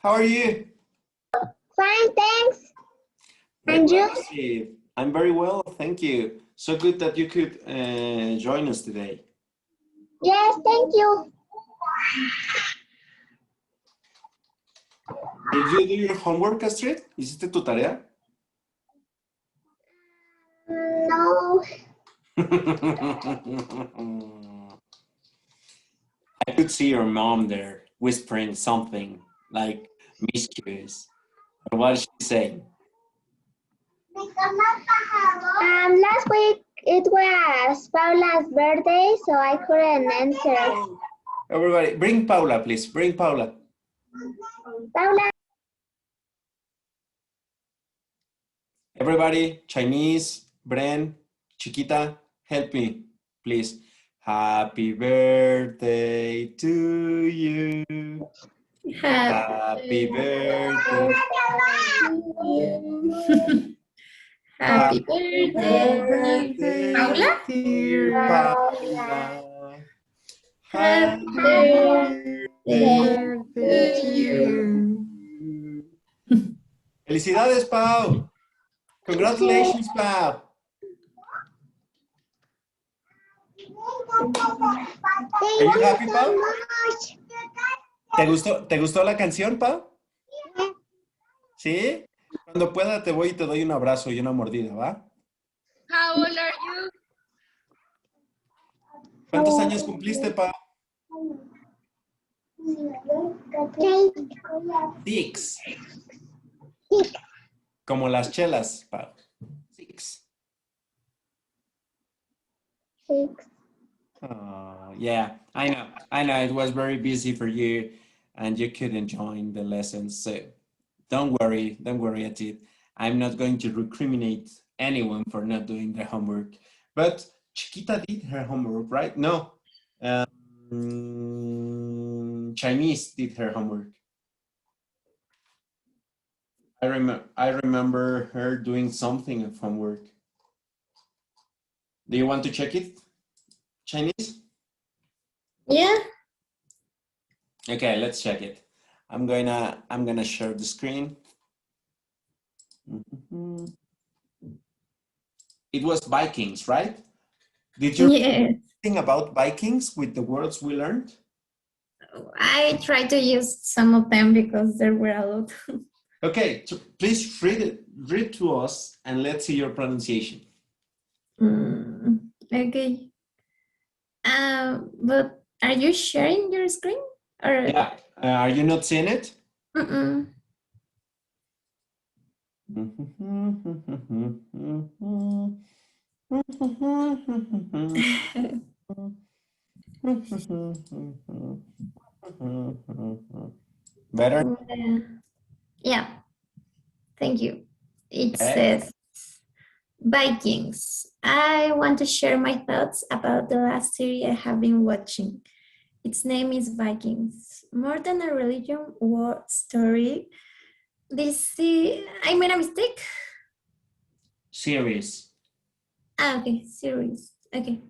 How are you? Fine, thanks. And you? Steve. I'm very well, thank you. So good that you could join us today. Yes, thank you. Did you do your homework, Astrid? ¿Hiciste tu tarea? No. I could see your mom there whispering something like mischievous. What is she saying? Last week it was Paula's birthday, so I couldn't answer. Everybody, bring Paula, please. Bring Paula. Paula. Everybody, Chinese, Bren, Chiquita, help me, please. Happy birthday to you. Happy birthday. Happy birthday, Paula. Dear Paula. Happy birthday to you. Felicidades, Pau. Congratulations, Pau. Are you happy, Pau? ¿Te gustó la canción, Pau? ¿Sí? Cuando pueda te voy y te doy un abrazo y una mordida, ¿va? How old are you? ¿Cuántos años cumpliste, Pau? 6. Como las chelas, Pau. 6. Oh, yeah, I know. It was very busy for you and you couldn't join the lessons. So don't worry, Atit. I'm not going to recriminate anyone for not doing their homework. But Chiquita did her homework, right? No. Chinese did her homework. I remember her doing something of homework. Do you want to check it? Chinese? Yeah. Okay, let's check it. I'm gonna share the screen. It was Vikings, right? Did you Yes. think about Vikings with the words we learned? I tried to use some of them because there were a lot. Okay, so please read to us and let's see your pronunciation. Okay. But are you sharing your screen? Or? Yeah. Are you not seeing it? Better? Yeah. Thank you. It says, Vikings. I want to share my thoughts about the last series I have been watching. Its name is Vikings. More than a religion war story. I made a mistake. Series. Okay, series. Okay.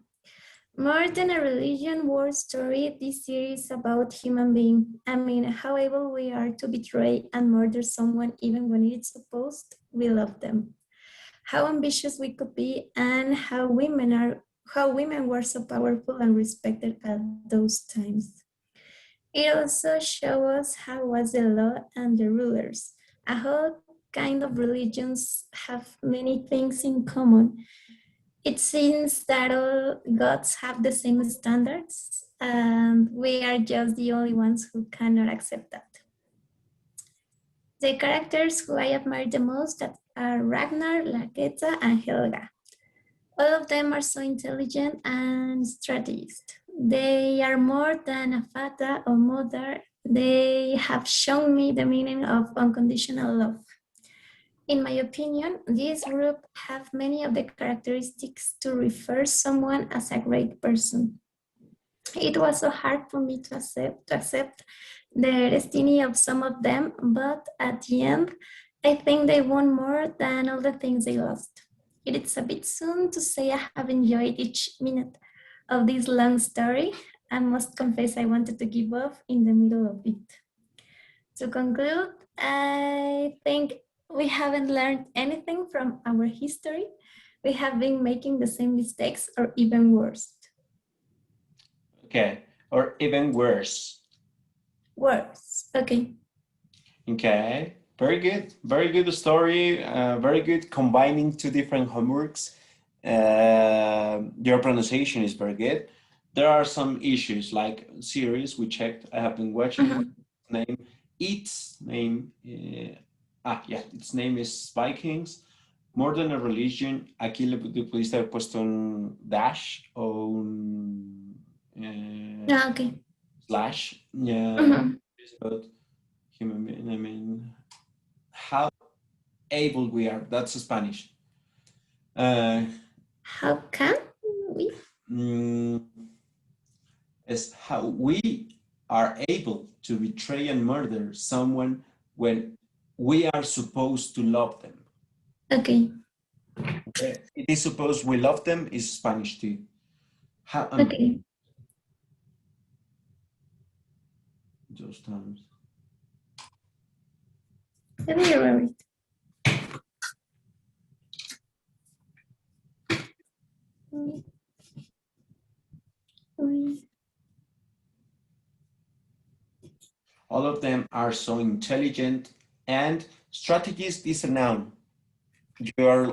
More than a religion war story, this series is about human being. I mean, how able we are to betray and murder someone even when it's supposed we love them. How ambitious we could be and how women were so powerful and respected at those times. It also shows us how was the law and the rulers. A whole kind of religions have many things in common. It seems that all gods have the same standards, and we are just the only ones who cannot accept that. The characters who I admire the most are Ragnar, Laketa, and Helga. All of them are so intelligent and strategist. They are more than a father or mother. They have shown me the meaning of unconditional love. In my opinion, this group have many of the characteristics to refer someone as a great person. It was so hard for me to accept the destiny of some of them, but at the end, I think they won more than all the things they lost. It is a bit soon to say I have enjoyed each minute of this long story. I must confess I wanted to give up in the middle of it. To conclude, I think we haven't learned anything from our history. We have been making the same mistakes or even worse. Okay, or even worse. Worse, okay. Okay, very good story, very good combining two different homeworks. Your pronunciation is very good. There are some issues like series we checked. I have been watching one name. Its name is Vikings. More than a religion. Aquí le pudiste haber puesto un dash o un Okay. slash. Yeah, it's about human being. I mean, how able we are. That's Spanish. How can we? Is how we are able to betray and murder someone when we are supposed to love them. Okay. It is supposed we love them is Spanish too. How, Okay. those times. Let me remember it. All of them are so intelligent, and strategist is a noun. You're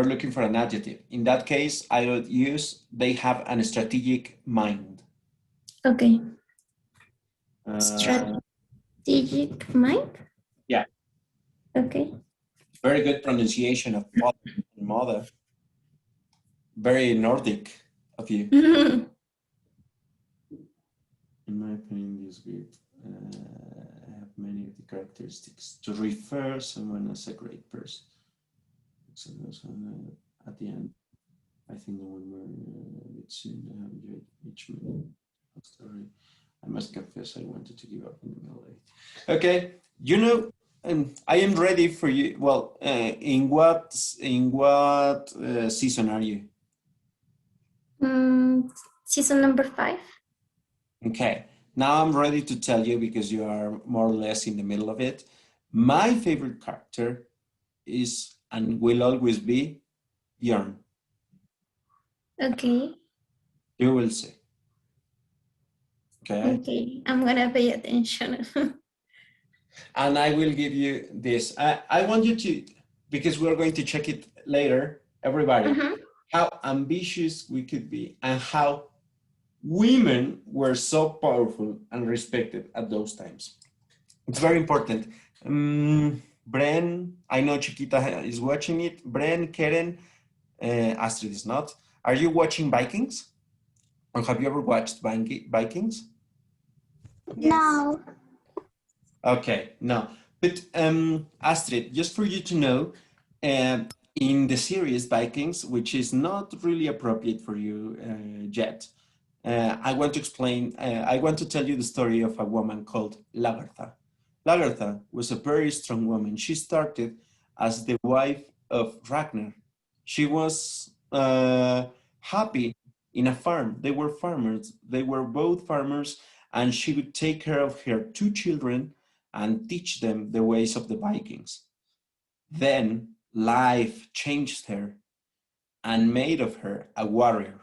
looking for an adjective. In that case, I would use they have a strategic mind. Okay. Strategic mind? Yeah. Okay. Very good pronunciation of father and mother. Very Nordic of you. In my opinion, this group have many of the characteristics to refer someone as a great person. So at the end, I think the one where it soon have enjoyed each minute of story. I must confess, I wanted to give up in the middle of it. Okay, you know, I am ready for you. Well, in what season are you? Season number 5. Okay, now I'm ready to tell you because you are more or less in the middle of it. My favorite character is and will always be Bjorn. Okay. You will see. Okay. Okay, I'm gonna pay attention. And I will give you this. I want you to, because we're going to check it later, everybody, how ambitious we could be and how women were so powerful and respected at those times. It's very important. Bren, I know Chiquita is watching it. Bren, Keren, Astrid is not. Are you watching Vikings? Or have you ever watched Vikings? Yes. No. Okay, no. But Astrid, just for you to know, in the series Vikings, which is not really appropriate for you yet, I want to explain, I want to tell you the story of a woman called Lagertha. Lagertha was a very strong woman. She started as the wife of Ragnar. She was happy in a farm. They were farmers. They were both farmers, and she would take care of her 2 children and teach them the ways of the Vikings. Then life changed her and made of her a warrior,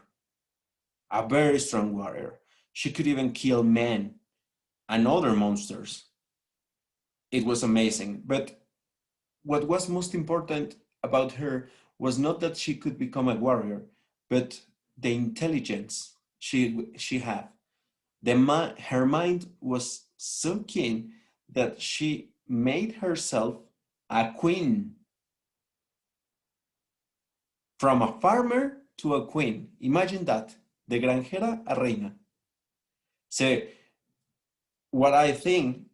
a very strong warrior. She could even kill men and other monsters. It was amazing. But what was most important about her was not that she could become a warrior, but the intelligence she had. Her mind was so keen that she made herself a queen. From a farmer to a queen. Imagine that. De granjera a reina. So what I think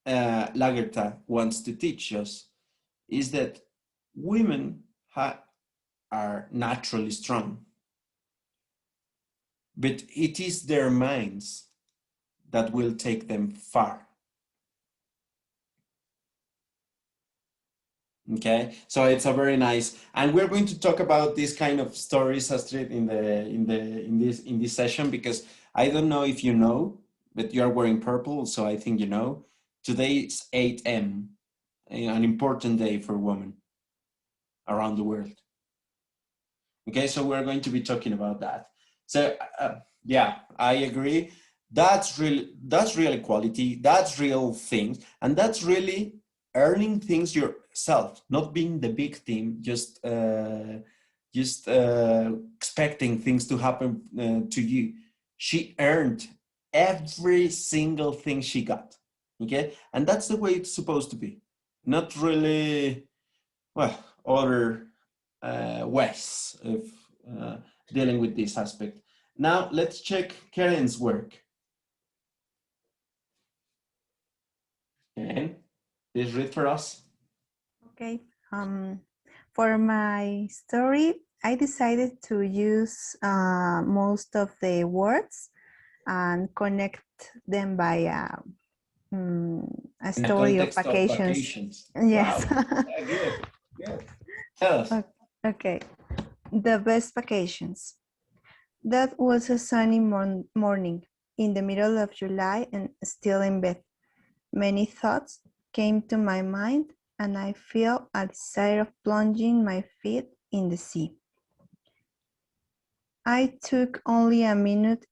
Lagertha wants to teach us is that women are naturally strong, but it is their minds that will take them far. Okay, so it's a very nice, and we're going to talk about this kind of stories, Astrid, in this session, because I don't know if you know, but you're wearing purple, so I think you know. Today's 8M, an important day for women around the world. Okay, so we're going to be talking about that. So yeah, I agree. That's real equality. That's real things, and that's really earning things yourself, not being the victim, just expecting things to happen to you. She earned every single thing she got. Okay, and that's the way it's supposed to be. Not really, well, other ways of dealing with this aspect. Now let's check Karen's work. Karen, please read for us. Okay. For my story, I decided to use most of the words and connect them by a In the story of context of vacations. vacations. Yes. Wow. Yeah, good. Good. Tell us. Okay. The best vacations. That was a sunny morning in the middle of July and still in bed. Many thoughts came to my mind and I felt a desire of plunging my feet in the sea. I took only a minute.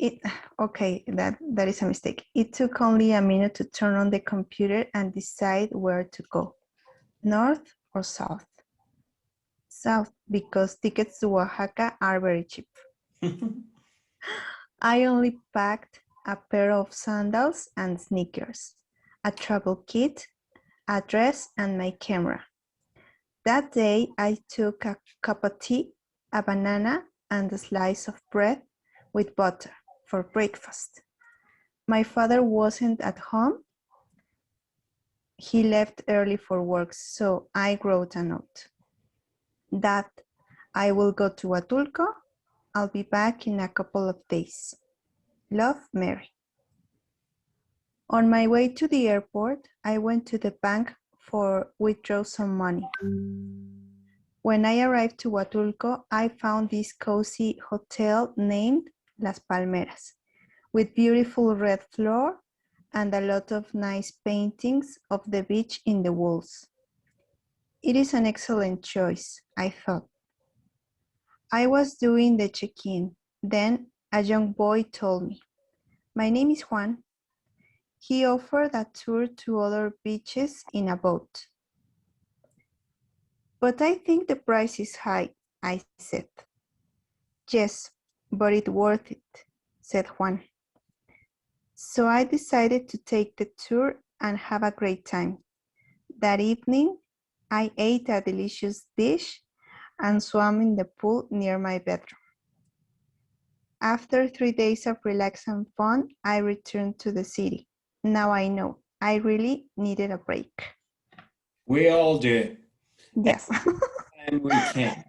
Okay, that is a mistake. It took only a minute to turn on the computer and decide where to go, north or south. South, because tickets to Oaxaca are very cheap. I only packed a pair of sandals and sneakers, a travel kit, a dress, and my camera. That day, I took a cup of tea, a banana, and a slice of bread with butter for breakfast. My father wasn't at home. He left early for work, so I wrote a note. Dad, I will go to Huatulco. I'll be back in a couple of days. Love, Mary. On my way to the airport, I went to the bank for withdraw some money. When I arrived to Huatulco, I found this cozy hotel named Las Palmeras, with beautiful red floor and a lot of nice paintings of the beach in the walls. It is an excellent choice, I thought. I was doing the check-in. Then a young boy told me, "My name is Juan." He offered a tour to other beaches in a boat. "But I think the price is high," I said. "Yes, but it's worth it," said Juan. So I decided to take the tour and have a great time. That evening, I ate a delicious dish and swam in the pool near my bedroom. After 3 days of relax and fun, I returned to the city. Now I know I really needed a break. We all do. Yes. And we can.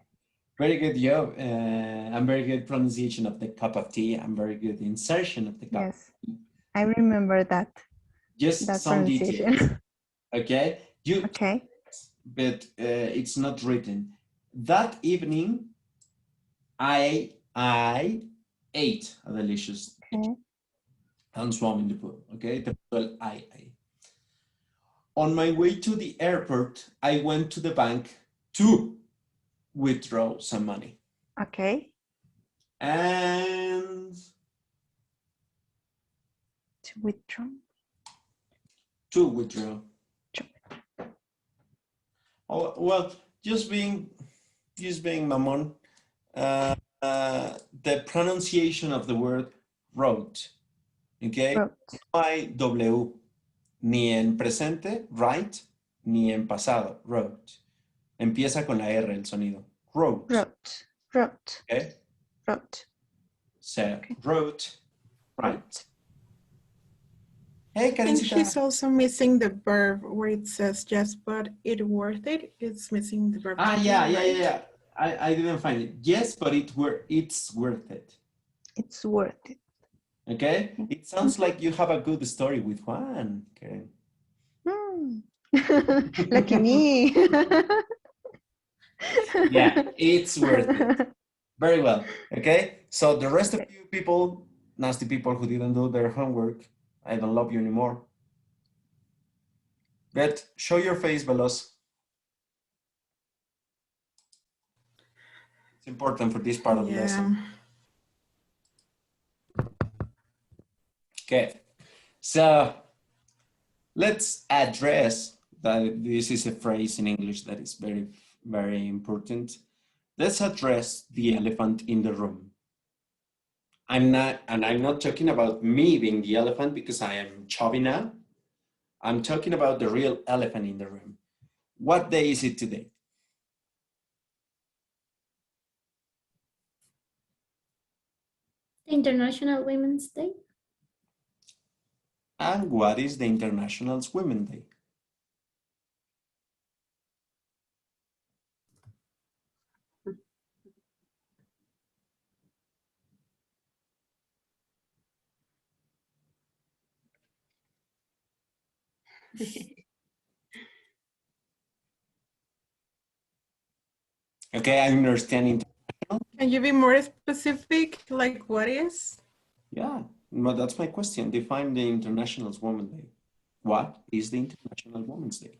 Very good job. And very good pronunciation of the cup of tea and very good insertion of the cup. Yes, I remember that. Just That some pronunciation. details. Okay. Okay. But it's not written. That evening, I ate a delicious Okay. and swam in the pool. Okay. The pool I. On my way to the airport, I went to the bank to withdraw some money. Okay. And To withdraw. to withdraw. Oh, well, just being mamon, the pronunciation of the word wrote, okay? Wrote. No hay W, ni en presente, write, ni en pasado, wrote. Empieza con la R el sonido. Wrote. Wrote. Wrote. Okay? Wrote. So, Okay. wrote, right. Hey, And Karencita. she's also missing the verb where it says yes, but it worth it. It's missing the verb. Ah, to be, yeah. right? I didn't find it. Yes, but it's worth it. It's worth it. Okay? It sounds like you have a good story with Juan, Karen. Lucky me. Yeah, it's worth it. Very well. Okay? So the rest of you people, nasty people who didn't do their homework, I don't love you anymore. Get, show your face, Veloz. It's important for this part of the lesson. Okay, so let's address that. This is a phrase in English that is very, very important. Let's address the elephant in the room. I'm not talking about me being the elephant because I am chubby now. I'm talking about the real elephant in the room. What day is it today? International Women's Day. And what is the International Women's Day? Okay, I understand. Can you be more specific? Like what is? Yeah, but that's my question. Define the International Women's Day. What is the International Women's Day?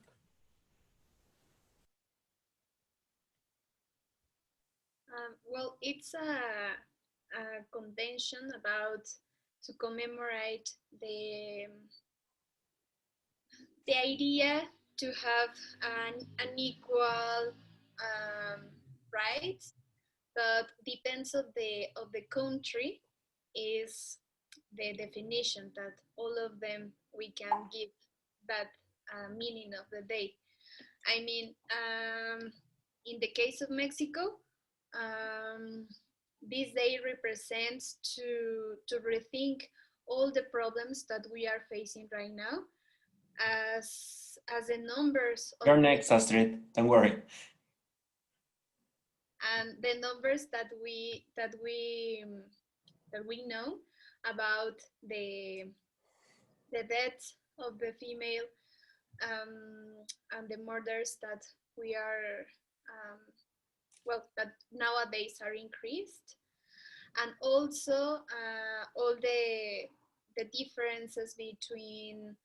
Well, it's a convention about to commemorate the idea to have an equal rights, but depends of the country is the definition that all of them we can give that meaning of the day. I mean, in the case of Mexico, um, this day represents to rethink all the problems that we are facing right now, as the numbers of You're next, Astrid. Don't worry. and the numbers that we know about the deaths of the female, and the murders that we are well, that nowadays are increased, and also all the differences between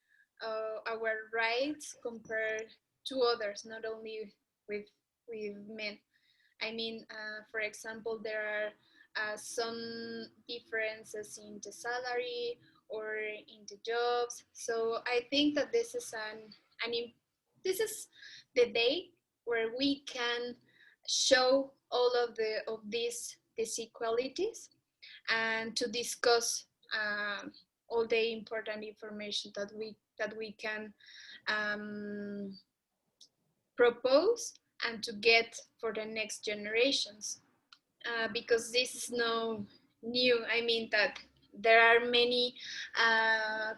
our rights compared to others, not only with men. I mean, for example, there are some differences in the salary or in the jobs. So I think that this is this is the day where we can show all of these inequalities and to discuss all the important information that we can um, propose and to get for the next generations, because this is no new. I mean that there are many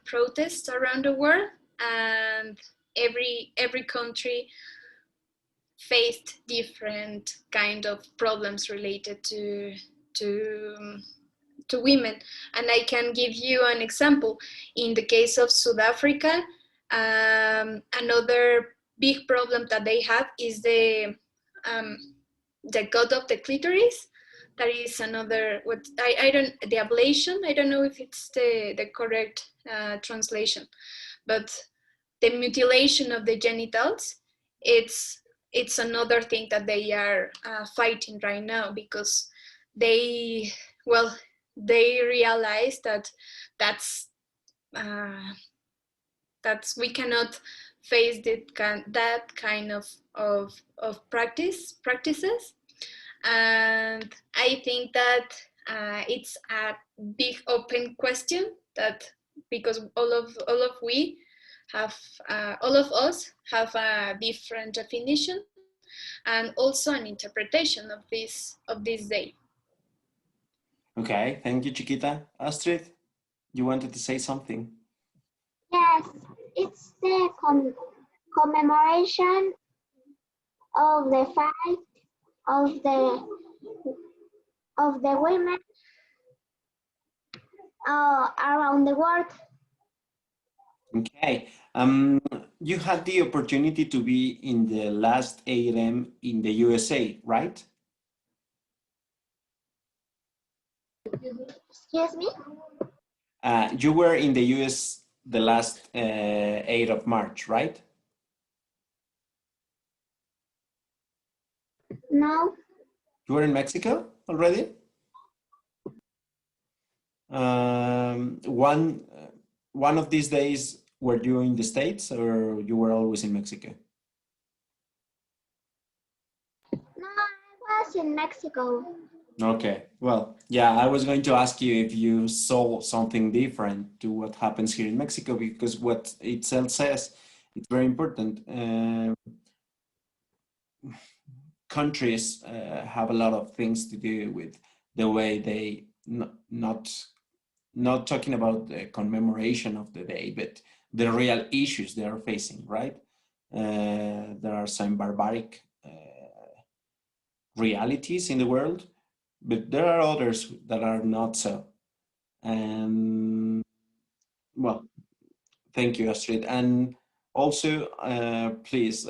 protests around the world, and every country faced different kind of problems related to to women. And I can give you an example. In the case of South Africa, another big problem that they have is um, the cut of the clitoris. That is another, what I don't, the ablation. I don't know if it's the correct translation, but the mutilation of the genitals, it's another thing that they are fighting right now, because they, well, they realize that that's we cannot face that kind of practices. And I think that it's a big open question, that because all of us have a different definition and also an interpretation of this day. Okay, thank you, Chiquita. Astrid, you wanted to say something? Yes, it's the commemoration of the fight of the women around the world. Okay. You had the opportunity to be in the last AM in the USA, right? Excuse me? You were in the US the last 8th of March, right? No, You were in Mexico already? One of these days, were you in the States or you were always in Mexico? no, I was in Mexico. Okay, well, yeah, I was going to ask you if you saw something different to what happens here in Mexico, because what itself says, it's very important. Countries have a lot of things to do with the way they not talking about the commemoration of the day, but the real issues they are facing, right? There are some barbaric realities in the world, but there are others that are not so. And well, thank you, Astrid. And also, please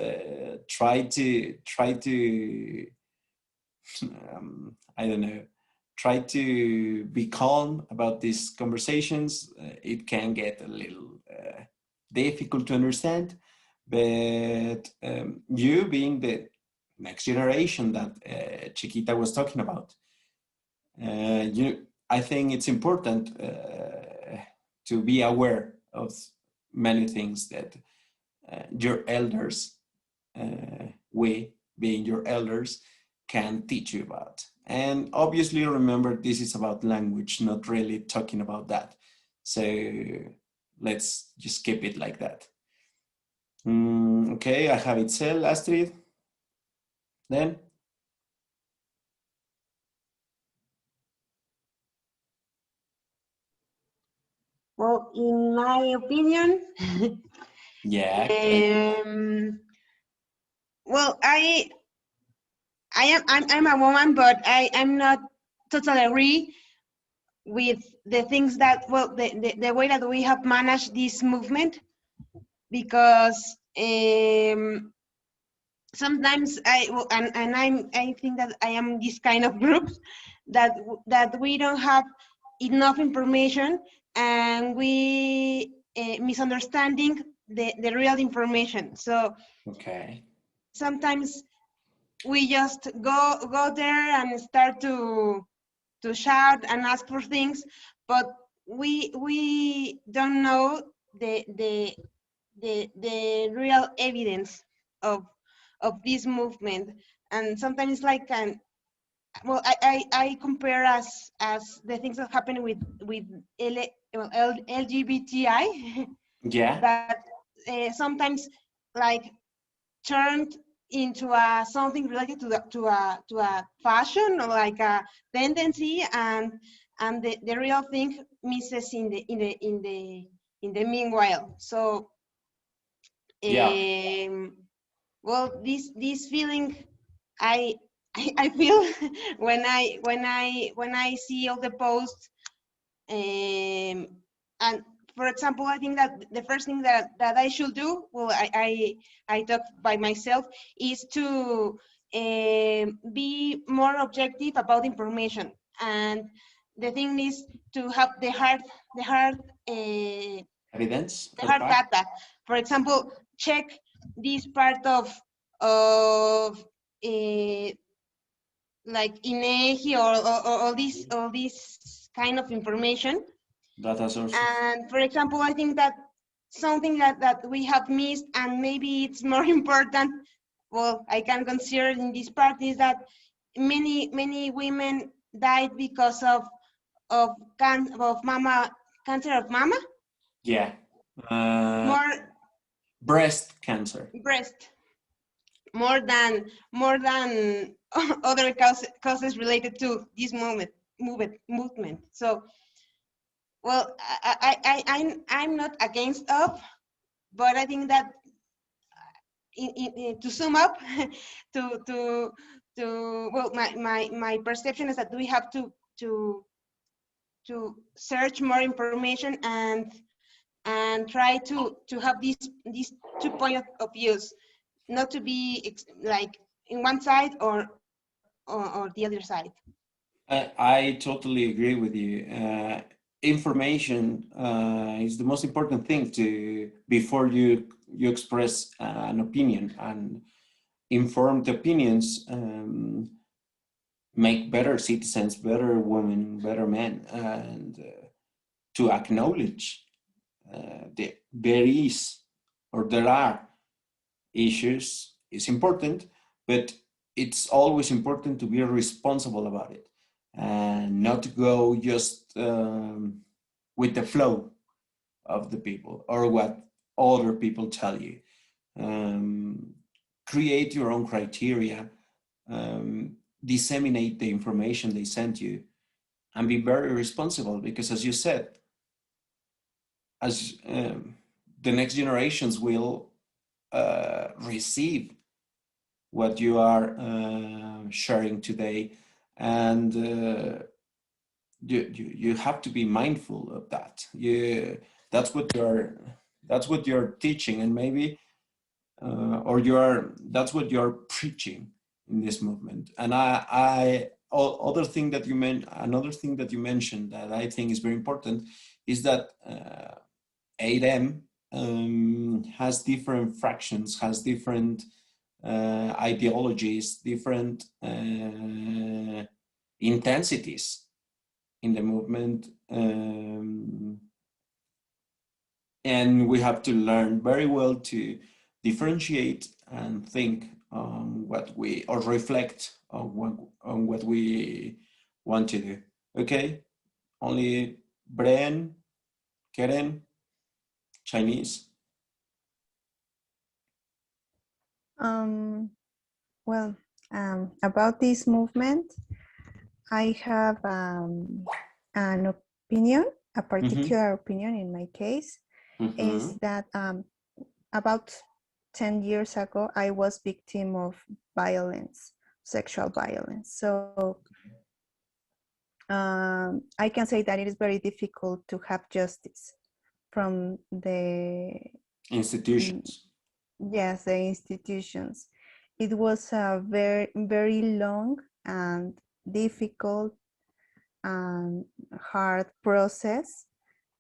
try to I don't know, try to be calm about these conversations. It can get a little difficult to understand, but you being the next generation that Chiquita was talking about, I think it's important to be aware of many things that your elders, we being your elders, can teach you about. And obviously, remember, this is about language, not really talking about that. So let's just keep it like that. Okay, I have it said, Astrid. Then? Well, in my opinion, Yeah. well, I'm a woman, but I'm not totally agree with the things that, well, the way that we have managed this movement, because sometimes I think that I am this kind of group that we don't have enough information, and we misunderstanding the real information. So Okay. sometimes we just go there and start to shout and ask for things, but we don't know the real evidence of this movement. And sometimes, like, well, I compare as the things that happen with LGBTI Yeah. that sometimes, like, turned into something related to a fashion, or like a tendency, and the real thing misses in the meanwhile. So Yeah. well, this feeling I I feel when I see all the posts, and for example, I think that the first thing that I should do, well, I talk by myself, is to be more objective about information. And the thing is to have Evidence the or hard fact? data. For example, check this part of like INEGI, or all these kind of information. Data sources. And for example, I think that something that we have missed, and maybe it's more important, well, I can consider in this part, is that many women died because of cancer of mama, Yeah. Uh, more breast cancer. breast, more than other causes related to this movement. So, well, I'm not against of, but I think that to sum up, to well, my perception is that we have to search more information, and try to have these 2 points of views, not to be like in one side or the other side. I totally agree with you. information is the most important thing to before you express an opinion, and informed opinions make better citizens, better women, better men, and to acknowledge there is or there are issues is important, but it's always important to be responsible about it and not go just with the flow of the people or what other people tell you. Um, Create your own criteria, disseminate the information they send you, and be very responsible, because as you said, as the next generations will receive what you are sharing today, and you have to be mindful of that. That's what you're teaching, and maybe or that's what you're preaching in this movement. And another thing that you mentioned that I think is very important is that 8M has different fractions, has different ideologies, different intensities in the movement, and we have to learn very well to differentiate and think on what we, or reflect on what we want to do. Okay, only Bren, Keren, Chinese. Well, about this movement, I have an opinion, a particular opinion in my case, is that about 10 years ago, I was victim of violence, sexual violence. So I can say that it is very difficult to have justice from the institutions. Yes, the institutions. It was a very, very long and difficult and hard process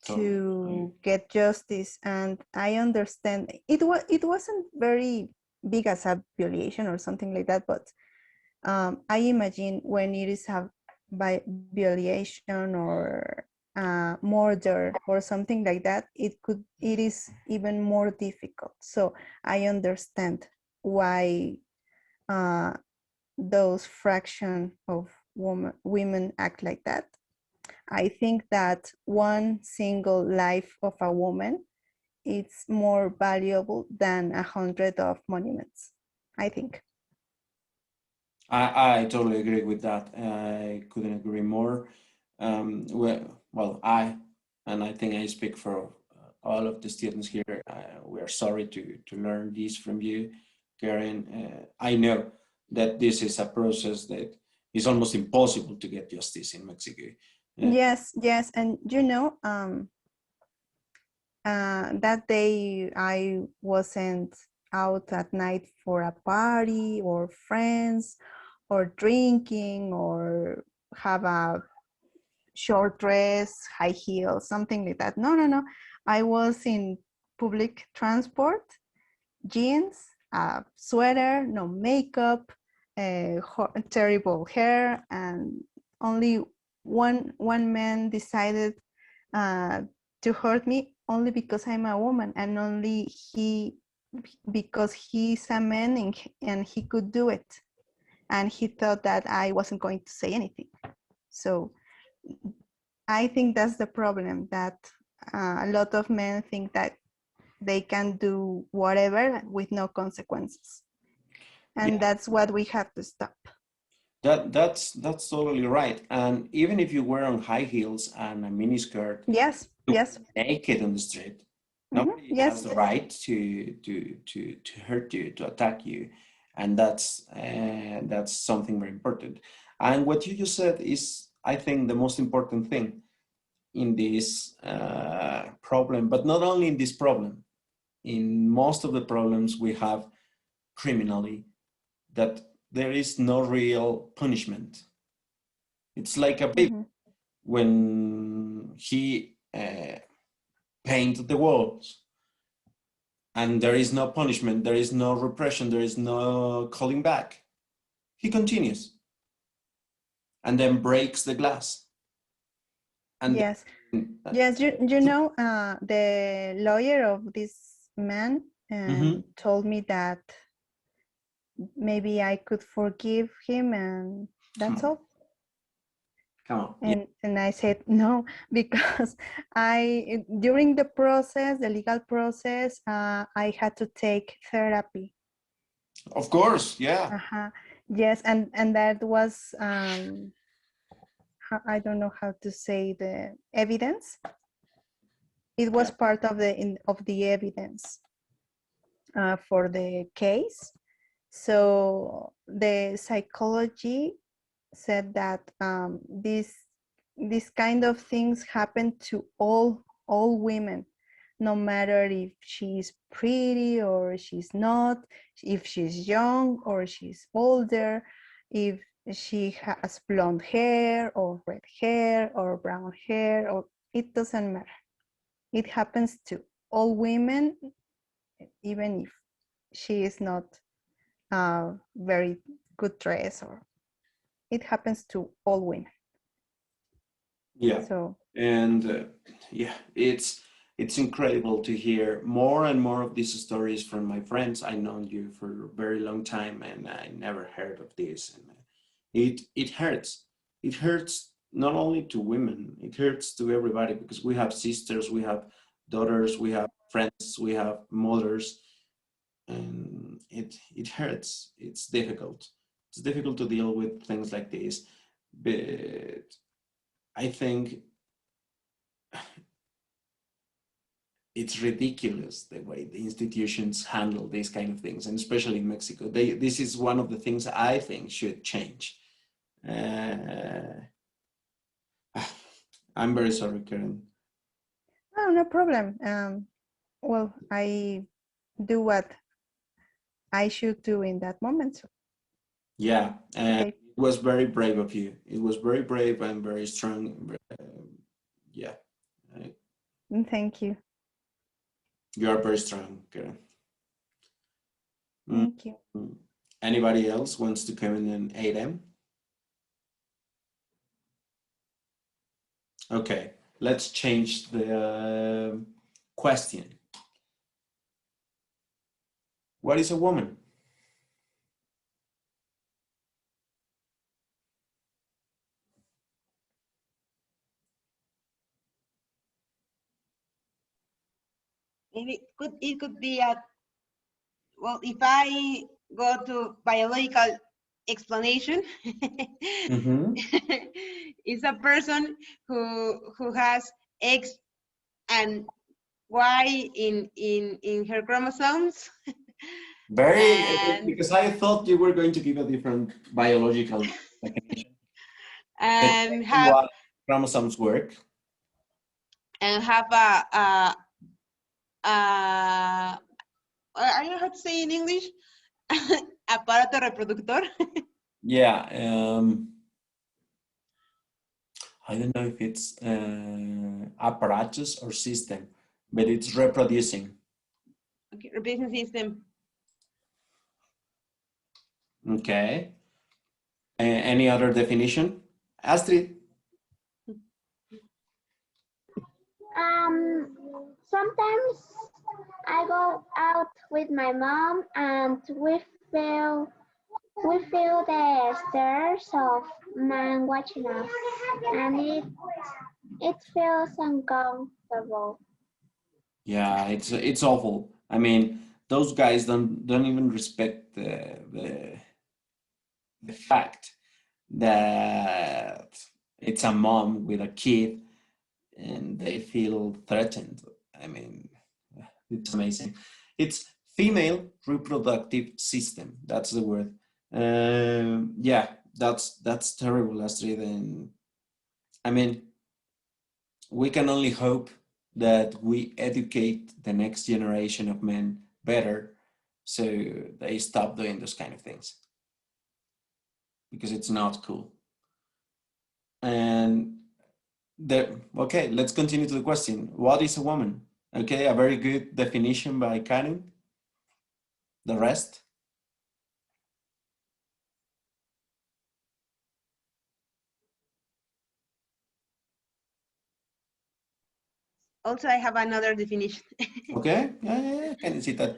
to get justice. And I understand it wasn't very big as a violation or something like that, but I imagine when it is a violation or murder or something like that, it is even more difficult. So I understand why those fraction of women act like that. I think that one single life of a woman is more valuable than 100 of monuments, I think. I totally agree with that. I couldn't agree more. Well, and I think I speak for all of the students here, we are sorry to learn this from you, Karen. I know that this is a process that is almost impossible to get justice in Mexico. Yes, and that day I wasn't out at night for a party or friends or drinking or have a short dress, high heels, something like that. No. I was in public transport, jeans, a sweater, no makeup, terrible hair, and only one man decided to hurt me only because I'm a woman, and only because he's a man and he could do it. And he thought that I wasn't going to say anything. So I think that's the problem, that a lot of men think that they can do whatever with no consequences. And that's what we have to stop. That's totally right. And even if you were on high heels and a mini skirt, yes, naked on the street, nobody has the right to hurt you, to attack you, and that's something very important. And what you just said is, I think, the most important thing in this problem, but not only in this problem, in most of the problems we have criminally, that there is no real punishment. It's like a baby. When he paint the walls, and there is no punishment, there is no repression, there is no calling back. He continues and then breaks the glass. And Yes, then, yes, you know, the lawyer of this man told me that maybe I could forgive him, and that's all. come on. Yeah. And I said no, because during the process, the legal process, I had to take therapy. Of course, yeah. Yes, and that was I don't know how to say the evidence. It was part of the evidence for the case. So the psychology said that this kind of things happen to all women, no matter if she's pretty or she's not, if she's young or she's older, if she has blonde hair or red hair or brown hair, or it doesn't matter. It happens to all women, even if she is not very good dress, or it happens to all women. Yeah. So and yeah, it's incredible to hear more and more of these stories from my friends. I known you for a very long time, and I never heard of this. And it hurts. It hurts not only to women, it hurts to everybody, because we have sisters, we have daughters, we have friends, we have mothers, and it hurts. It's difficult. It's difficult to deal with things like this, but I think it's ridiculous the way the institutions handle these kind of things, and especially in Mexico. This is one of the things I think should change. Uh, I'm very sorry, Karen. oh, no problem. Well, I do what I should do in that moment. So. Yeah, Okay. it was very brave of you. It was very brave and very strong. Yeah, Thank you. you are very strong, Karen. Thank you. Anybody else wants to come in and aid them? Okay, let's change the question. What is a woman? Maybe it could be a, well, if I go to biological explanation, it's a person who has X and Y in her chromosomes. Very, and because I thought you were going to give a different biological definition. and have Why chromosomes work. a I don't know how to say in English, aparato reproductor. Yeah, I don't know if it's apparatus or system, but it's reproducing. Okay, reproducing system. Okay. Any other definition? Astrid? Sometimes I go out with my mom and we feel the stares of man watching us, and it feels uncomfortable. Yeah, it's awful. I mean, those guys don't even respect the fact that it's a mom with a kid and they feel threatened. I mean, it's amazing. It's female reproductive system. That's the word. Yeah, that's terrible, Astrid. And I mean, we can only hope that we educate the next generation of men better, so they stop doing those kind of things, because it's not cool. And Okay, let's continue to the question. What is a woman? Okay, a very good definition by Karen. The rest? Also, I have another definition. Okay, ya, que necesita.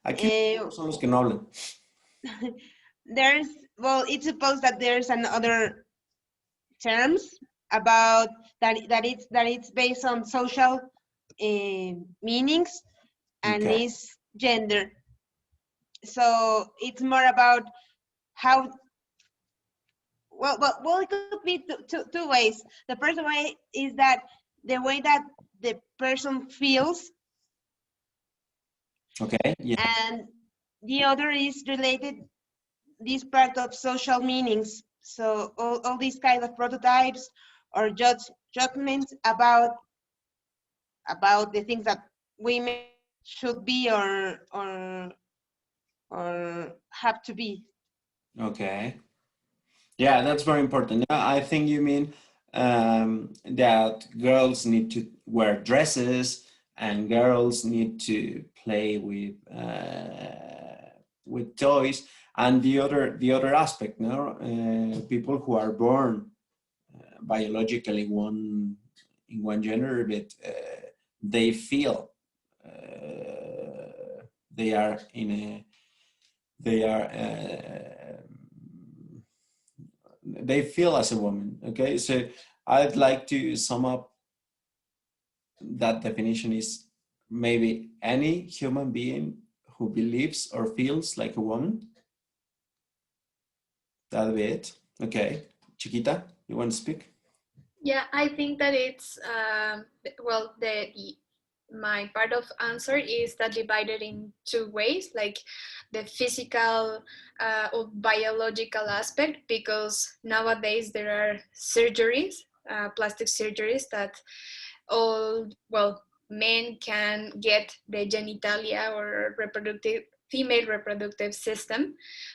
Aquí Eh, son los que no hablan. there's, well, it's supposed that there's another terms about that it's based on social meanings and Okay, is gender. So it's more about how, well, it could be two ways. The first way is that the way that the person feels, okay, yeah, and the other is related this part of social meanings. So all these kind of prototypes or judgments about the things that women should be or have to be. okay. Yeah, that's very important. Yeah, I think you mean that girls need to wear dresses and girls need to play with toys, and the other aspect, no, people who are born biologically in one gender, but they feel they are in a they are they feel as a woman. Okay, so I'd like to sum up that definition is maybe any human being who believes or feels like a woman. That'll be it. Okay, Chiquita, you want to speak? Yeah, I think that it's well, my part of answer is that divided in two ways, like the physical or biological aspect, because nowadays there are surgeries, plastic surgeries that all, well, men can get the genitalia or reproductive female reproductive system,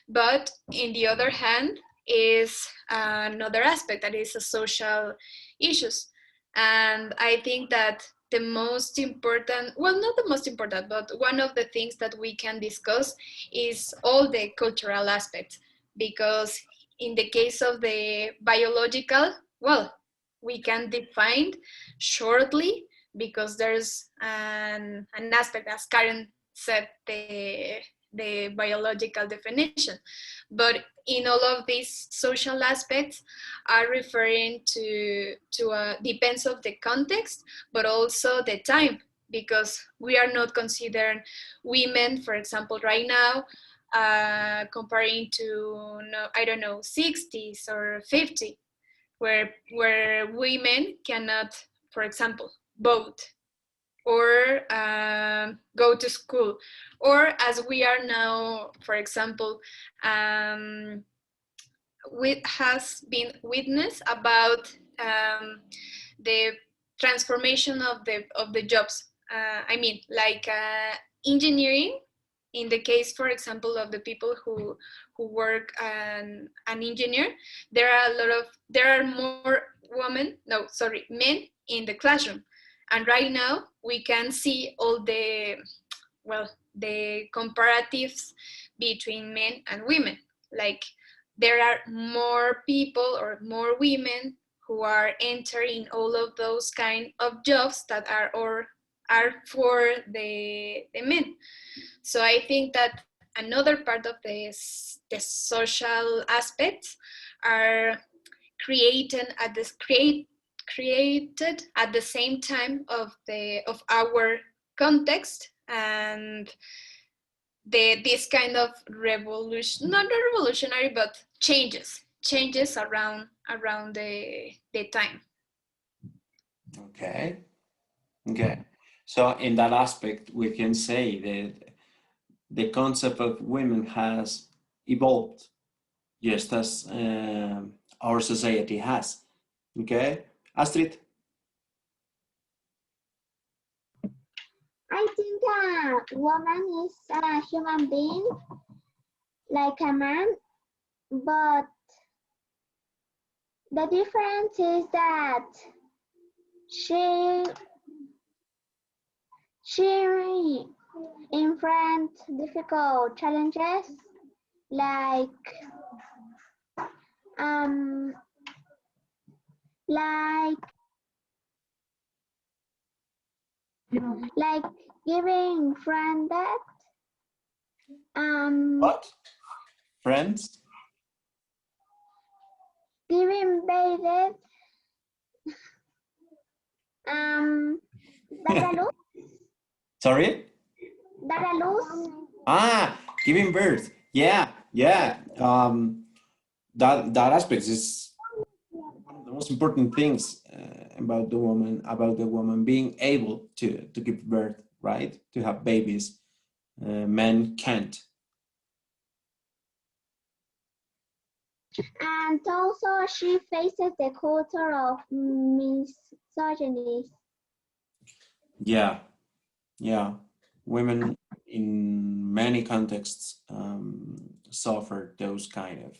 but in the other hand is another aspect that is a social issues. And I think that the most important, well, not the most important, but one of the things that we can discuss is all the cultural aspects, because in the case of the biological, well, we can define shortly, because there's an aspect, as Karen said, the biological definition. But in all of these social aspects are referring to depends of the context, but also the time, because we are not considering women, for example, right now, comparing to, no, I don't know, 60s or 50, where women cannot, for example, vote or go to school, or as we are now, for example, has been witness about the transformation of the jobs. I mean, like engineering. In the case, for example, of the people who work an engineer, there are more men in the classroom, and right now we can see all the, well, the comparatives between men and women. Like, there are more people or more women who are entering all of those kind of jobs that are for the men. So I think that another part of the social aspects are created at this created at the same time of our context, and this kind of revolution, not revolutionary, but changes around the time. Okay. Okay. So in that aspect, we can say that the concept of women has evolved just as our society has. Okay. Astrid? I think a woman is a human being like a man, but the difference is that She she confront difficult challenges like um like like giving friend that What? Friends? giving babies um dar a luz Sorry? dar a luz Ah, giving birth. Yeah, yeah. That aspect is one of the most important things about the woman being able to give birth, right? To have babies. Men can't. and also she faces the culture of misogyny. Yeah, yeah. Women in many contexts suffer those kind of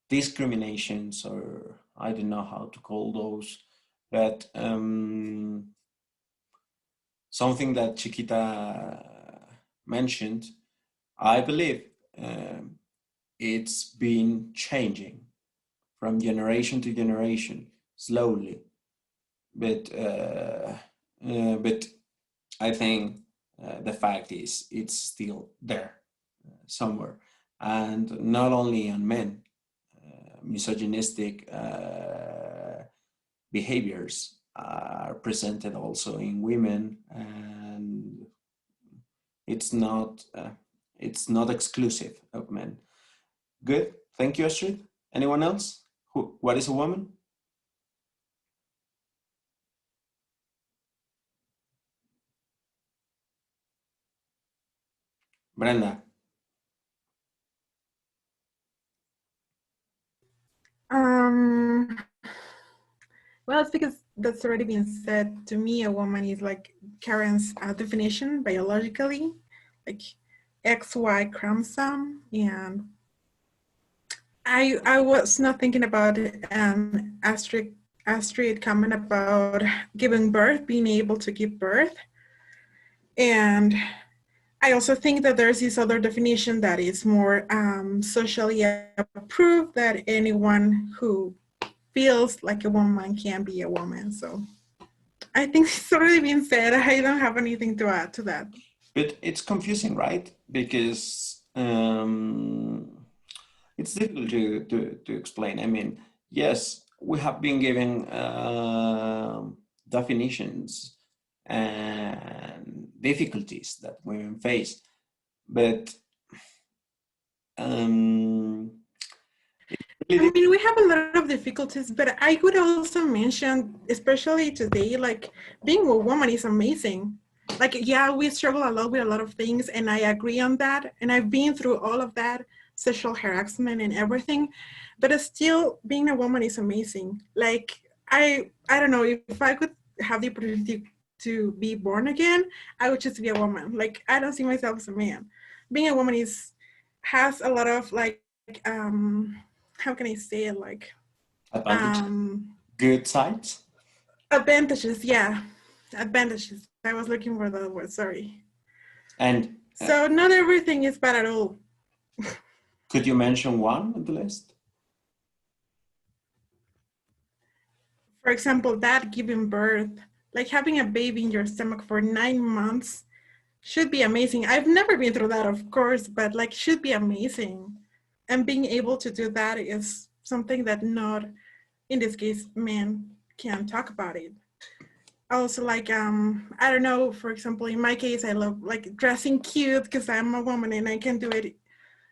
discriminations, or I don't know how to call those, but something that Chiquita mentioned, I believe it's been changing from generation to generation slowly, but I think the fact is it's still there somewhere, and not only on men. Misogynistic behaviors are presented also in women, and it's not exclusive of men. Good, thank you, Astrid. Anyone else? What is a woman? Brenda. Um, well, it's because that's already been said. To me, a woman is like Karen's definition biologically, like XY chromosome. And I was not thinking about Astrid comment about giving birth, being able to give birth. And I also think that there's this other definition that is more socially approved, that anyone who feels like a woman can be a woman. So I think it's already been said. I don't have anything to add to that. But it's confusing, right? Because it's difficult to explain. I mean, yes, we have been given definitions and difficulties that women face, but um, I mean, we have a lot of difficulties, but I would also mention, especially today, like being a woman is amazing. Like, yeah, we struggle a lot with a lot of things, and I agree on that. And I've been through all of that, sexual harassment and everything, but still, being a woman is amazing. Like, I don't know, if I could have the opportunity to be born again, I would just be a woman. Like, I don't see myself as a man. Being a woman has a lot of like how can I say it, like advantage, good sides. advantages, yeah, advantages. I was looking for the word, sorry. And So not everything is bad at all. could you mention one on the list? For example, that giving birth, like having a baby in your stomach for 9 months should be amazing. I've never been through that, of course, but like should be amazing. And being able to do that is something that not, in this case, men can talk about it. Also, like I don't know, for example, in my case, I love like dressing cute because I'm a woman and I can do it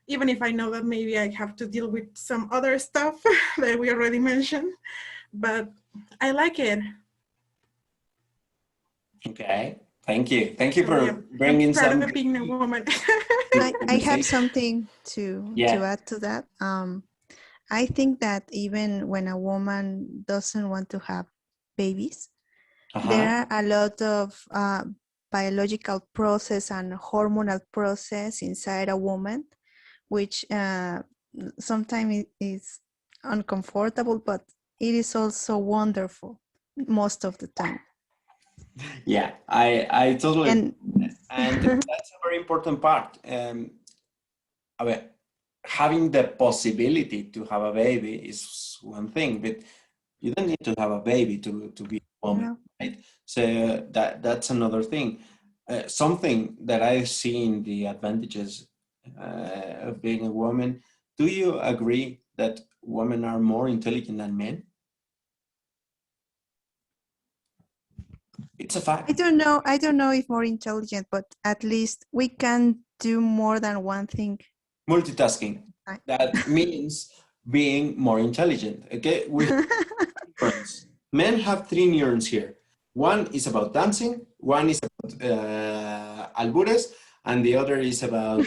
even if I know that maybe I have to deal with some other stuff that we already mentioned, but I like it. Okay, thank you So for yeah, I'm bringing proud some of being a woman. I have conversation. something to Yeah. add to that. I think that even when a woman doesn't want to have babies, there are a lot of biological process and hormonal process inside a woman, which sometimes is uncomfortable, but it is also wonderful most of the time. Yeah, I totally, And and that's a very important part. I mean, having the possibility to have a baby is one thing, but you don't need to have a baby to be a woman, no. right? So that's another thing. Something that I've seen the advantages of being a woman. Do you agree that women are more intelligent than men? It's a I fact. don't know. I don't know if more intelligent, but at least we can do more than one thing. Multitasking. That means being more intelligent. Okay, we have neurons. Men have three neurons here. One is about dancing, one is about albures, and the other is about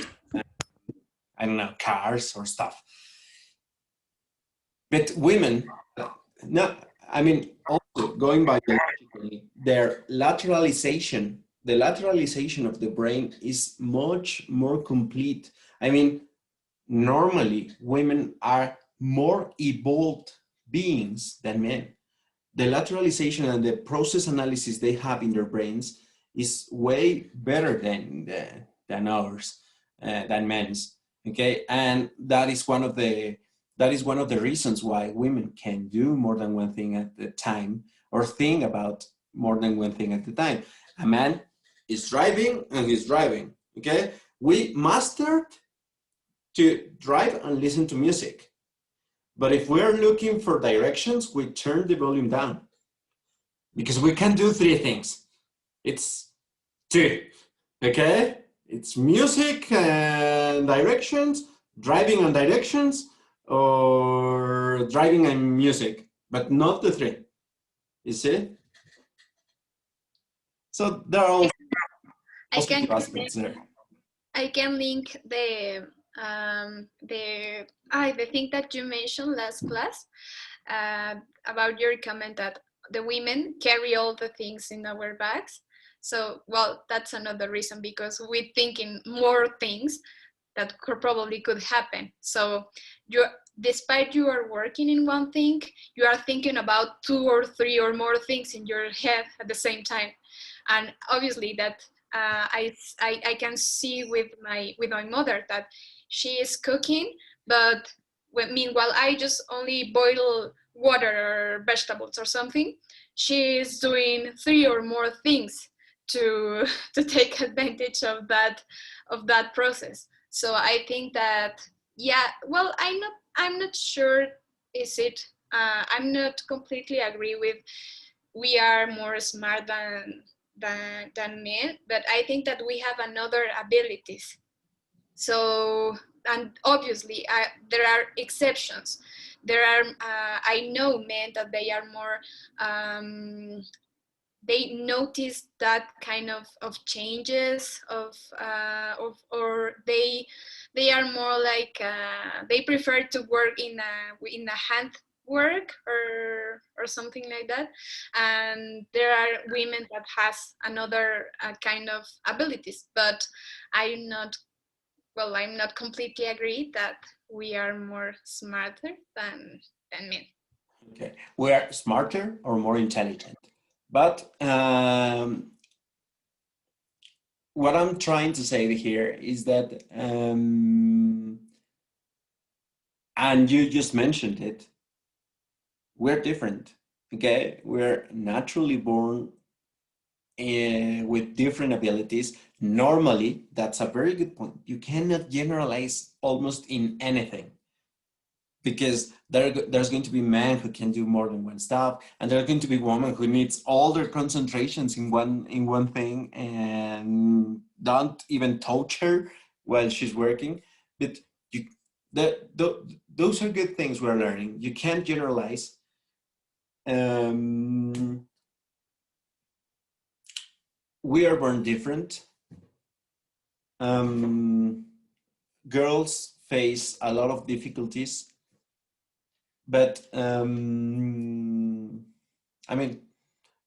I don't know, cars or stuff. But women, no, I mean, also going biologically, their lateralization, the lateralization of the brain is much more complete. I mean, normally women are more evolved beings than men. The lateralization and the process analysis they have in their brains is way better than ours, than men's. Okay, and that is one of the reasons why women can do more than one thing at the time, or think about more than one thing at the time. A man is driving and he's driving. Okay, we mastered to drive and listen to music. But if we're looking for directions, we turn the volume down because we can do three things. It's two, okay? It's music and directions, driving and directions, or driving and music, but not the three. You see? So there are all I can positive aspects there. I can link the thing that you mentioned last class about your comment that the women carry all the things in our bags. So, well, that's another reason because we think in more things that probably could happen. So, you, despite you are working in one thing, you are thinking about two or three or more things in your head at the same time, and obviously that I can see with my mother that she is cooking, but meanwhile I just only boil water or vegetables or something. She is doing three or more things to to take advantage of that process. So I think that, yeah, well, I'm not sure, is it I'm not completely agree with we are more smart than men, but I think that we have another abilities. So, and obviously there are exceptions. There are I know men that they are more they notice that kind of changes or they are more like they prefer to work in a hand work or something like that, and there are women that has another kind of abilities, but I'm not, well, I'm not completely agree that we are more smarter than men. Okay, we're smarter or more intelligent. But what I'm trying to say here is that, and you just mentioned it, we're different. Okay, we're naturally born with different abilities. Normally, that's a very good point. You cannot generalize almost in anything because there's going to be men who can do more than one stuff, and there are going to be women who needs all their concentrations in one thing and don't even touch her while she's working. But you, those are good things we're learning. You can't generalize. We are born different. Girls face a lot of difficulties, but I mean,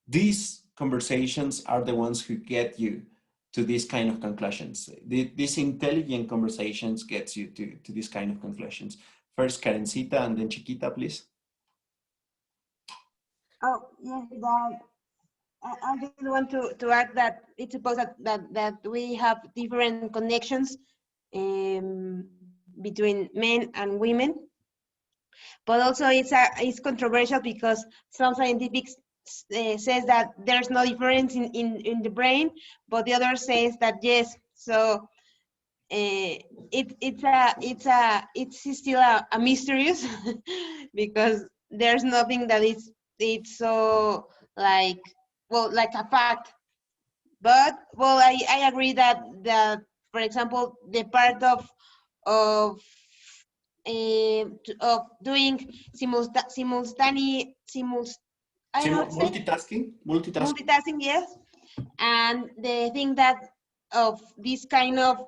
these conversations are the ones who get you to these kind of conclusions. These intelligent conversations gets you to these kind of conclusions. First, Karencita, and then Chiquita, please. Oh, yes, that I just want to add that it's supposed that we have different connections between men and women, but also it's controversial because some scientific says that there's no difference in the brain, but the other says that yes. So it's still a mysterious because there's nothing that it's so like like a fact. But well, I agree that for example the part of doing I don't know what to say. Multitasking, yes. And the thing that of this kind of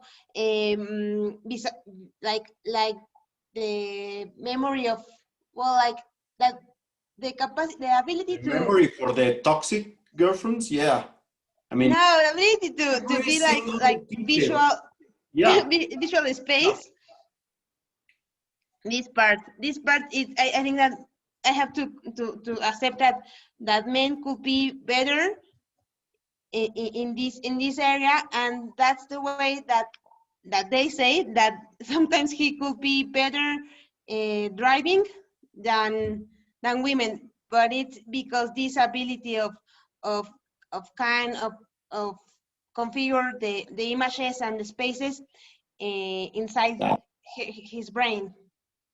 like the memory of like that the capacity, the ability to Memory for the toxic girlfriends, yeah. I mean, no, the ability to be like visual, yeah, visual space. This part is I think that I have to accept that men could be better in this area, and that's the way that they say that sometimes he could be better driving than women, but it's because this ability of kind of configure the images and the spaces inside his brain.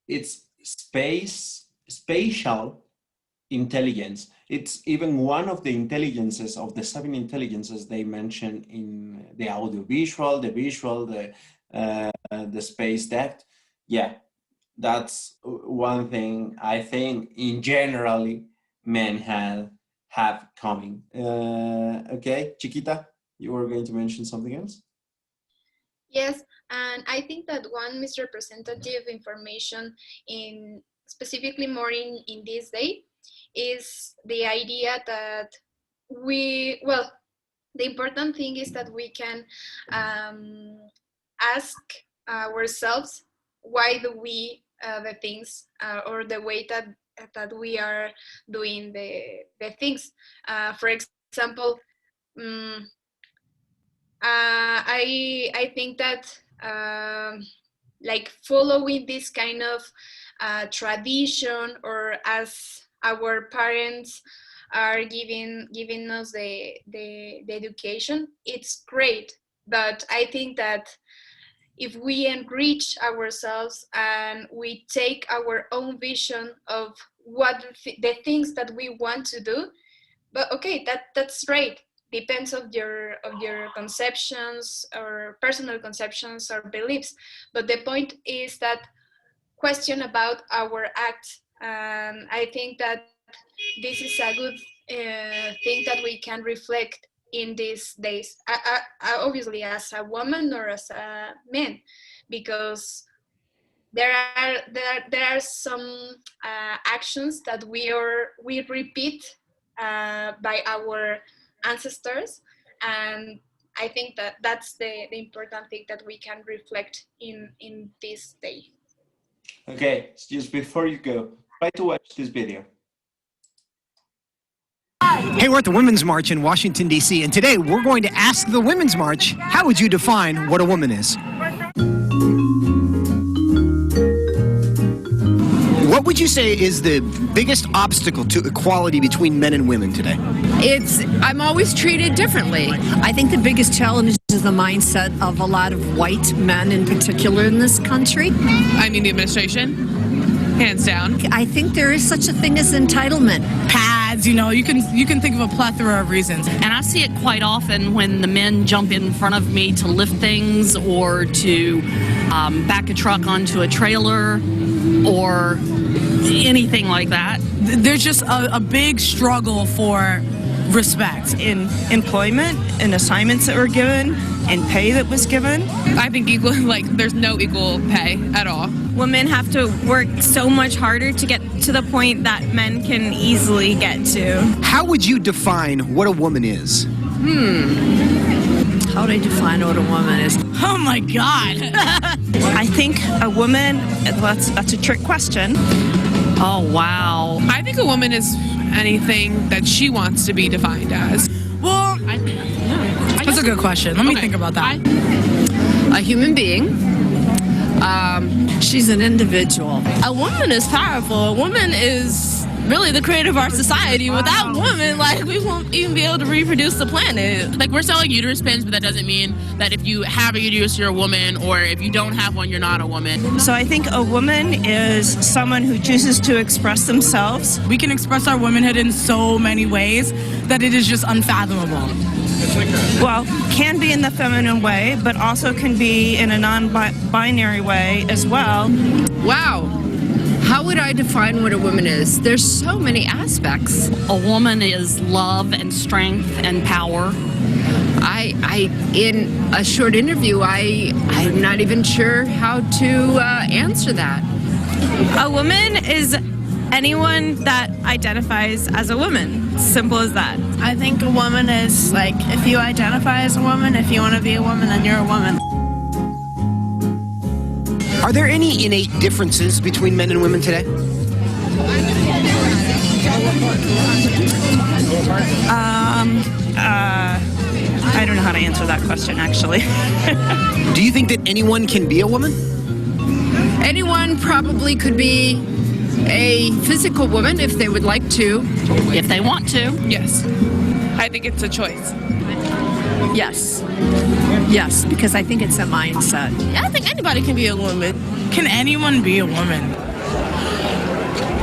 it's spatial intelligence. It's even one of the intelligences of the 7 intelligences they mention in the audiovisual, the visual, the space depth. Yeah, that's one thing I think in generally men have coming. Okay, Chiquita, you were going to mention something else? Yes, and I think that one misrepresentative information in specifically more in this day is the idea that the important thing is that we can ask ourselves why do we the things or the way that we are doing the things. For example, I think that like following this kind of tradition, or as our parents are giving us the education, it's great. But I think that if we enrich ourselves and we take our own vision of what the things that we want to do, but okay, that's great. Depends of your conceptions or personal conceptions or beliefs. But the point is that question about our act, and I think that this is a good thing that we can reflect in these days. I obviously as a woman or as a man, because there are some actions that we repeat by our ancestors, and I think that that's the important thing that we can reflect in this day. Okay, just before you go, try to watch this video. Hey, we're at the Women's March in Washington, D.C., and today we're going to ask the Women's March, how would you define what a woman is? What would you say is the biggest obstacle to equality between men and women today? I'm always treated differently. I think the biggest challenge is the mindset of a lot of white men in particular in this country. I mean, the administration, hands down. I think there is such a thing as entitlement. Pads, you can think of a plethora of reasons. And I see it quite often when the men jump in front of me to lift things or to back a truck onto a trailer or anything like that. There's just a big struggle for respect in employment and assignments that were given and pay that was given. I think there's no equal pay at all. Women have to work so much harder to get to the point that men can easily get to. How would you define what a woman is? How do I define what a woman is? Oh my God. I think a woman, that's a trick question. Oh, wow. I think a woman is anything that she wants to be defined as? Well, that's a good question. Let me think about that. A human being. She's an individual. A woman is powerful. A woman is really the creator of our society. Without women, like, we won't even be able to reproduce the planet. Like, we're selling uterus pins, but that doesn't mean that if you have a uterus, you're a woman, or if you don't have one, you're not a woman. So I think a woman is someone who chooses to express themselves. We can express our womanhood in so many ways that it is just unfathomable. Well, can be in the feminine way, but also can be in a non-binary way as well. Wow. How would I define what a woman is? There's so many aspects. A woman is love and strength and power. In a short interview, I'm not even sure how to answer that. A woman is anyone that identifies as a woman. Simple as that. I think a woman is like, if you identify as a woman, if you want to be a woman, then you're a woman. Are there any innate differences between men and women today? I don't know how to answer that question, actually. Do you think that anyone can be a woman? Anyone probably could be a physical woman if they would like to. If they want to. Yes. I think it's a choice. Yes. Yes, because I think it's a mindset. Yeah, I think anybody can be a woman. Can anyone be a woman?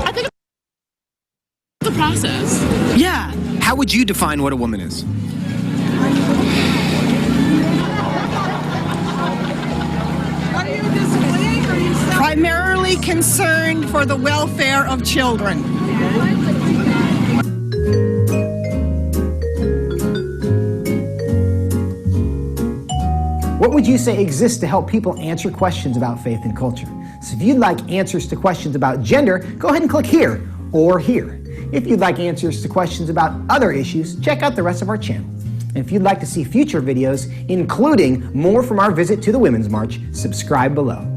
I think it's the process. Yeah. How would you define what a woman is? Primarily concerned for the welfare of children. What would you say exists to help people answer questions about faith and culture? So if you'd like answers to questions about gender, go ahead and click here or here. If you'd like answers to questions about other issues, check out the rest of our channel. And if you'd like to see future videos, including more from our visit to the Women's March, subscribe below.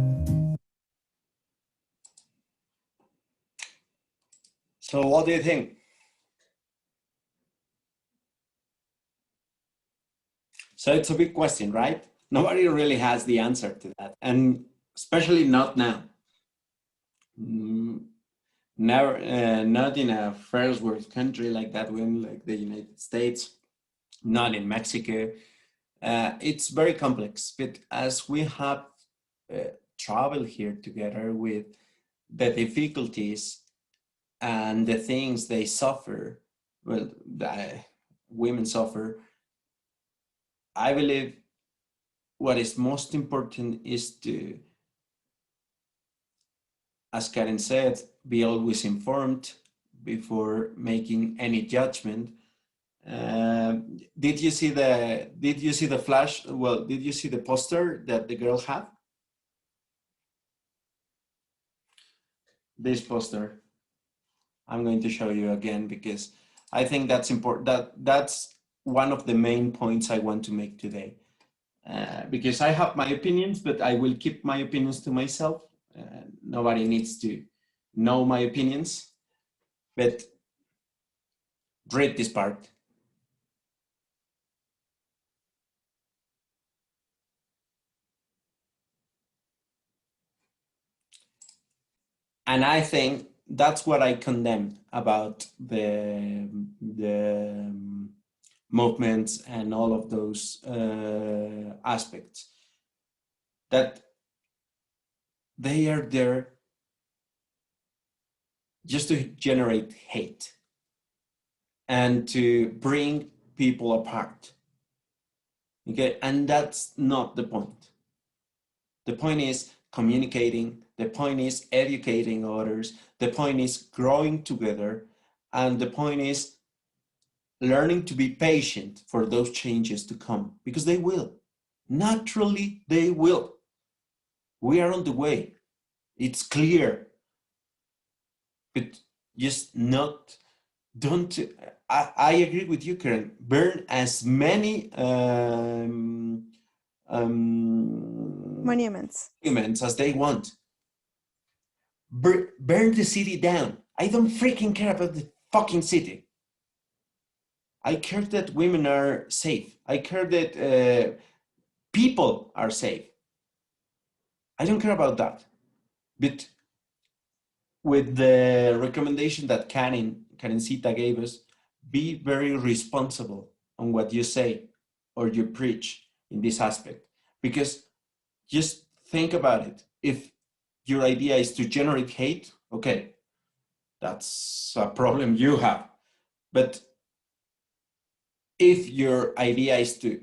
So what do you think? So it's a big question, right? Nobody really has the answer to that, and especially not now. Never, not in a first world country like that one, like the United States, not in Mexico. It's very complex, but as we have traveled here together with the difficulties and the things they suffer, well, women suffer, I believe what is most important is to, as Karen said, be always informed before making any judgment. Did you see the flash? Well, did you see the poster that the girl had? This poster. I'm going to show you again because I think that's important. That's one of the main points I want to make today. Because I have my opinions, but I will keep my opinions to myself. Nobody needs to know my opinions, but read this part. And I think that's what I condemn about the movements and all of those aspects, that they are there just to generate hate and to bring people apart. Okay, and that's not the point. The point is communicating, the point is educating others, the point is growing together, and the point is learning to be patient for those changes to come, because they will. Naturally, they will. We are on the way. It's clear. But just not, don't, I agree with you, Karen. Burn as many Monuments as they want. Burn the city down. I don't freaking care about the fucking city. I care that women are safe. I care that people are safe. I don't care about that. But with the recommendation that Karencita gave us, be very responsible on what you say or you preach in this aspect. Because just think about it. If your idea is to generate hate, okay, that's a problem you have. But if your idea is to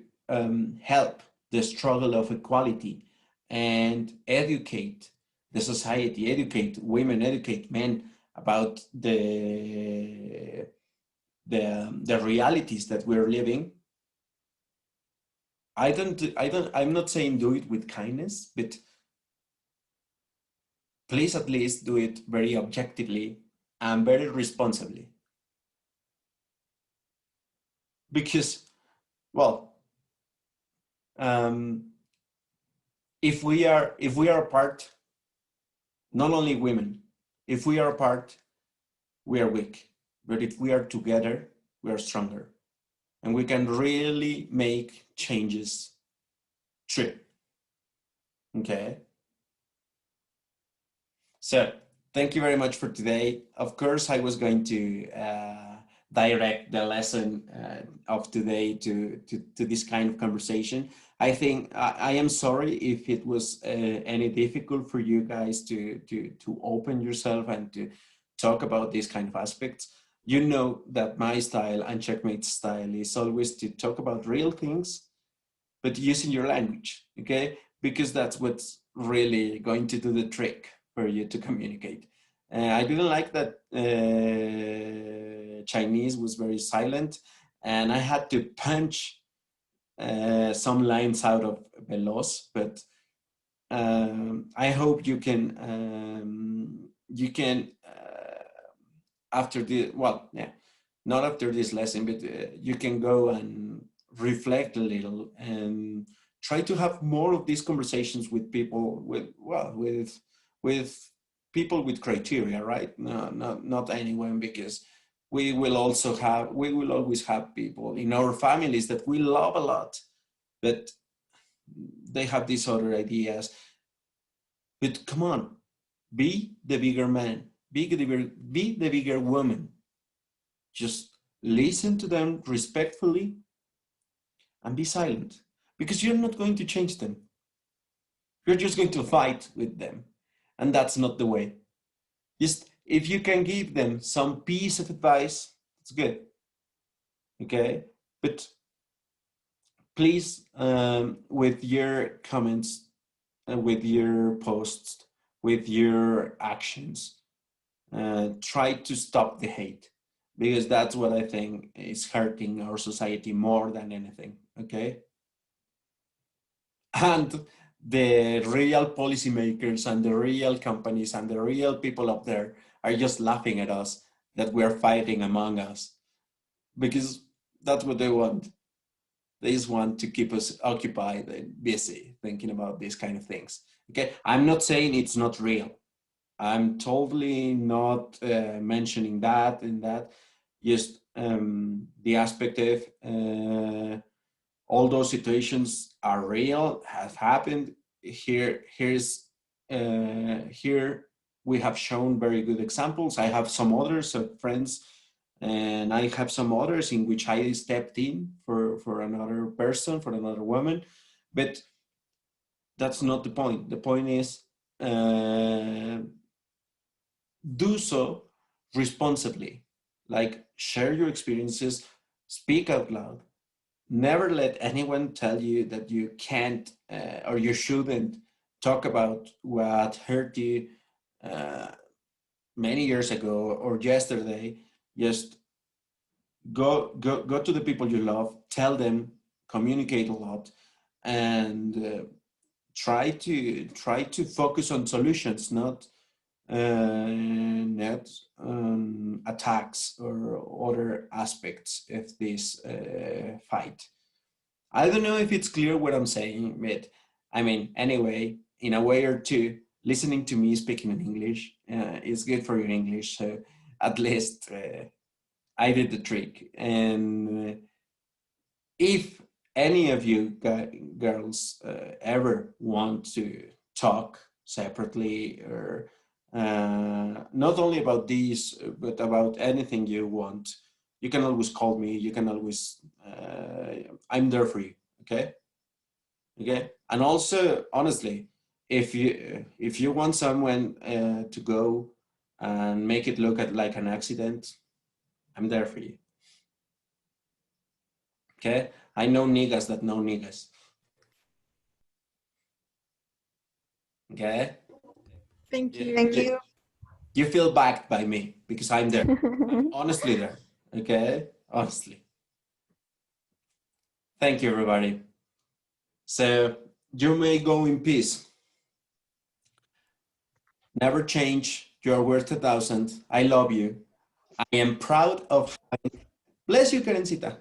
help the struggle of equality and educate the society, educate women, educate men about the realities that we're living, I'm not saying do it with kindness, but please at least do it very objectively and very responsibly. Because, well, if we are apart, not only women, if we are apart, we are weak. But if we are together, we are stronger. And we can really make changes true. Okay? So, thank you very much for today. Of course, I was going to direct the lesson of today to this kind of conversation. I think I am sorry if it was any difficult for you guys to open yourself and to talk about these kind of aspects. You know that my style and Checkmate's style is always to talk about real things, but using your language, okay? Because that's what's really going to do the trick for you to communicate. I didn't like that Chinese was very silent, and I had to punch some lines out of Veloz, but I hope you can after the, well, yeah, not after this lesson, but you can go and reflect a little and try to have more of these conversations with people with people with criteria, right? No, not anyone, because we will always have people in our families that we love a lot, but they have these other ideas. But come on, be the bigger man, be the bigger woman. Just listen to them respectfully and be silent, because you're not going to change them. You're just going to fight with them, and that's not the way. Just if you can give them some piece of advice, it's good. Okay, but please, with your comments, with your posts, with your actions, try to stop the hate, because that's what I think is hurting our society more than anything. Okay, and the real policymakers and the real companies and the real people up there are just laughing at us that we're fighting among us, because that's what they want. They just want to keep us occupied and busy thinking about these kind of things. Okay, I'm not saying it's not real. I'm totally not mentioning that and that. Just the aspect of all those situations are real, have happened. Here we have shown very good examples. I have some others of friends, and I have some others in which I stepped in for another person, for another woman. But that's not the point. The point is do so responsibly. Like, share your experiences, speak out loud. Never let anyone tell you that you can't or you shouldn't talk about what hurt you many years ago or yesterday. Just go to the people you love, tell them, communicate a lot, and try to focus on solutions, not attacks or other aspects of this fight. I don't know if it's clear what I'm saying, but I mean, anyway, in a way or two, listening to me speaking in English is good for your English. So at least I did the trick. And if any of you girls ever want to talk separately or not only about this, but about anything you want, you can always call me. You can always, I'm there for you. Okay. Okay. And also, honestly, if you want someone to go and make it look like an accident, I'm there for you. Okay. I know niggas that know niggas. Okay. Thank you. Thank you. You feel backed by me because I'm there. I'm honestly there. Okay. Honestly. Thank you, everybody. So you may go in peace. Never change. You're worth 1,000. I love you. I am proud of having, bless you, Karencita.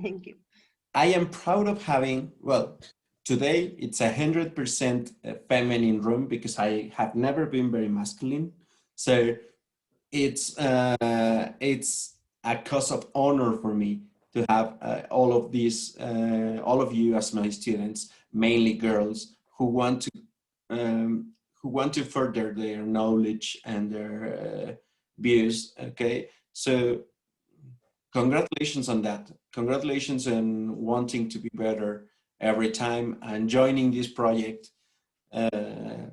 Thank you. I am proud of having, well, today it's 100% feminine room because I have never been very masculine. So it's a cause of honor for me to have all of these, all of you as my students, mainly girls who want to further their knowledge and their views. Okay, so congratulations on that. Congratulations on wanting to be better every time and joining this project. I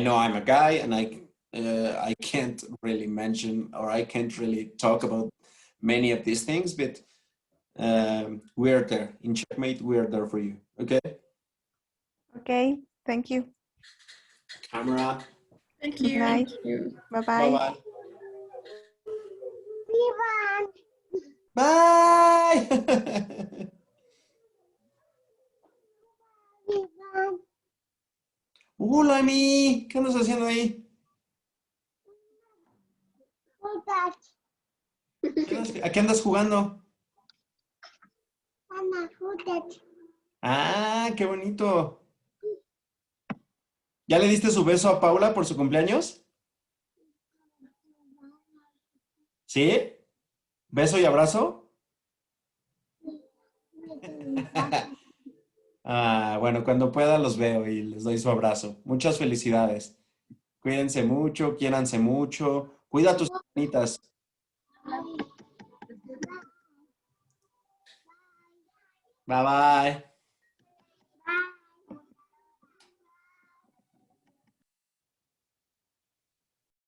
know I'm a guy and I can't really mention or I can't really talk about many of these things, but we're there. In Checkmate, we're there for you. Okay? Okay, thank you. Camera. Thank Good you. night. Bye-bye. Bye-bye. Bye. Hola, Ami. ¿Qué andas haciendo ahí? ¿A qué andas jugando? Ah, qué bonito. ¿Ya le diste su beso a Paula por su cumpleaños? ¿Sí? ¿Beso y abrazo? Ah, bueno, cuando pueda los veo y les doy su abrazo. Muchas felicidades. Cuídense mucho, quiéranse mucho. Cuida a tus hermanitas. Bye bye.